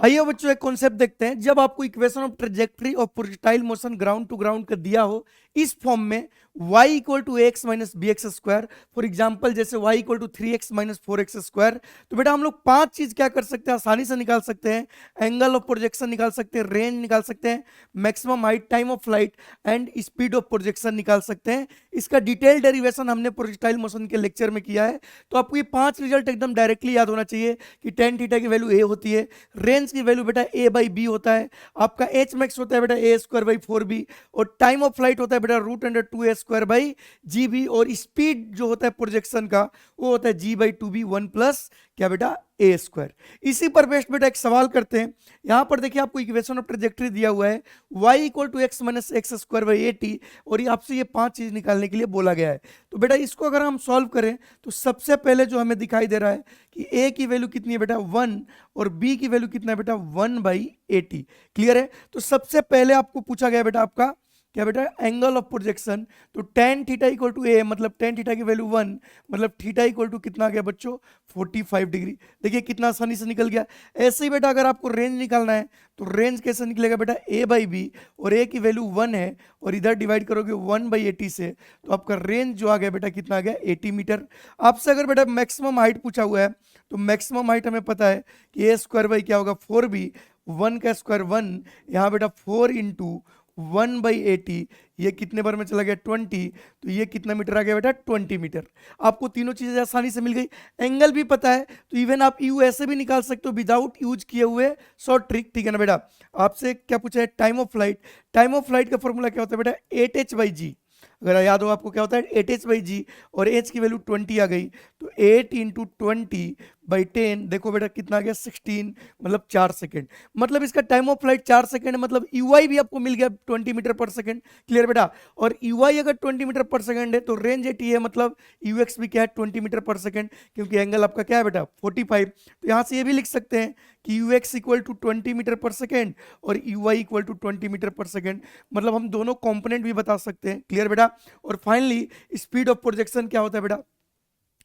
आइए बच्चों एक कॉन्सेप्ट देखते हैं। जब आपको equation of trajectory of projectile motion ground to ground का दिया हो इस फॉर्म में y equal to x minus b x square, for example जैसे y equal to 3x minus 4x square, तो बेटा हम लोग पांच चीज क्या कर सकते हैं, आसानी से निकाल सकते हैं। एंगल ऑफ प्रोजेक्शन निकाल सकते हैं, रेंज निकाल सकते हैं, maximum height, time of flight and speed of projection निकाल सकते हैं। इसका डिटेल डेरिवेशन हमने प्रोजेक्टाइल मोशन के लेक्चर में किया है। तो आपको ये पांच रिजल्ट एकदम डायरेक्टली याद होना चाहिए कि टेन थीटा की वैल्यू ए होती है, रेंज की वैल्यू बेटा ए बाई बी होता है, आपका एच मैक्स होता है बेटा ए स्क्वायर बाई 4b, और टाइम ऑफ फ्लाइट होता है बेटा root under 2a square by g b, और स्पीड जो होता है प्रोजेक्शन का वो होता है जी बाई 2b 1 प्लस क्या बेटा ए स्क्वायर। इसी पर बेस्ट बेटा एक सवाल करते हैं। यहां पर देखिए आपको इक्वेशन ऑफ ट्रेजेक्टरी दिया हुआ है y equal to x minus x square by 80, और ये आपसे ये पांच चीज निकालने के लिए बोला गया है। तो बेटा इसको अगर हम सॉल्व करें तो सबसे पहले जो हमें दिखाई दे रहा है कि a की वैल्यू कितनी है बेटा 1 और b की वैल्यू कितना है बेटा 1 बाई 80। क्लियर है। तो सबसे पहले आपको पूछा गया बेटा आपका क्या बेटा एंगल ऑफ प्रोजेक्शन, तो टेन थीटा इक्वल टू ए, मतलब टेन थीटा की वैल्यू 1, मतलब थीटा इक्वल टू कितना आ गया बच्चों 45 डिग्री। देखिए कितना आसानी से निकल गया। ऐसे ही बेटा अगर आपको रेंज निकालना है तो रेंज कैसे निकलेगा बेटा ए बाई बी, और ए की वैल्यू 1 है और इधर डिवाइड करोगे 1 बाई 80 से, तो आपका रेंज जो आ गया बेटा कितना आ गया 80 मीटर। आपसे अगर बेटा मैक्सिमम हाइट पूछा हुआ है तो मैक्सिमम हाइट हमें पता है कि ए स्क्वायर बाई क्या होगा 4b, 1 का स्क्वायर 1, यहाँ बेटा 4 इंटू 1 बाई 80, ये कितने बार में चला गया 20, तो ये कितना मीटर आ गया बेटा 20 मीटर। आपको तीनों चीजें आसानी से मिल गई। एंगल भी पता है तो इवन आप यू ऐसे भी निकाल सकते हो विदाउट यूज किए हुए शॉर्ट ट्रिक, ठीक है ना बेटा। आपसे क्या पूछा है time of flight, time of flight का फॉर्मूला क्या होता है बेटा 8h/g, अगर याद हो आपको क्या होता है 8h/g, और h की वैल्यू 20 आ गई, तो 8 इंटू 20/10, देखो बेटा कितना आ गया 16, मतलब 4 सेकेंड। मतलब इसका टाइम ऑफ फ्लाइट 4 सेकेंड, मतलब यूआई भी आपको मिल गया 20 मीटर पर सेकेंड। क्लियर बेटा। और यूआई अगर 20 मीटर पर सेकेंड है तो रेंज 80 है, मतलब यूएक्स भी क्या है 20 मीटर पर सेकेंड, क्योंकि एंगल आपका क्या है बेटा 45। तो यहाँ से ये भी लिख सकते हैं कि u x equal to 20 metre per second और u i equal to 20 metre per second, मतलब हम दोनों कंपोनेंट भी बता सकते हैं। क्लियर बेटा। और फाइनली स्पीड ऑफ प्रोजेक्शन क्या होता है बेटा,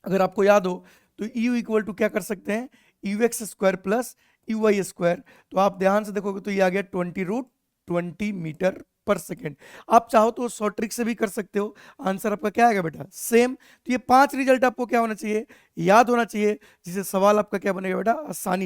अगर आपको याद हो तो यू इक्वल टू क्या कर सकते हैं u x square plus u y square, तो आप ध्यान से देखोगे तो ये आ गया 20 मीटर पर सेकेंड। आप चाहो तो शॉर्ट ट्रिक से भी कर सकते हो, आंसर आपका क्या आएगा बेटा सेम। तो ये पांच रिजल्ट आपको क्या होना चाहिए याद होना चाहिए, जिससे सवाल आपका क्या बनेगा बेटा आसानी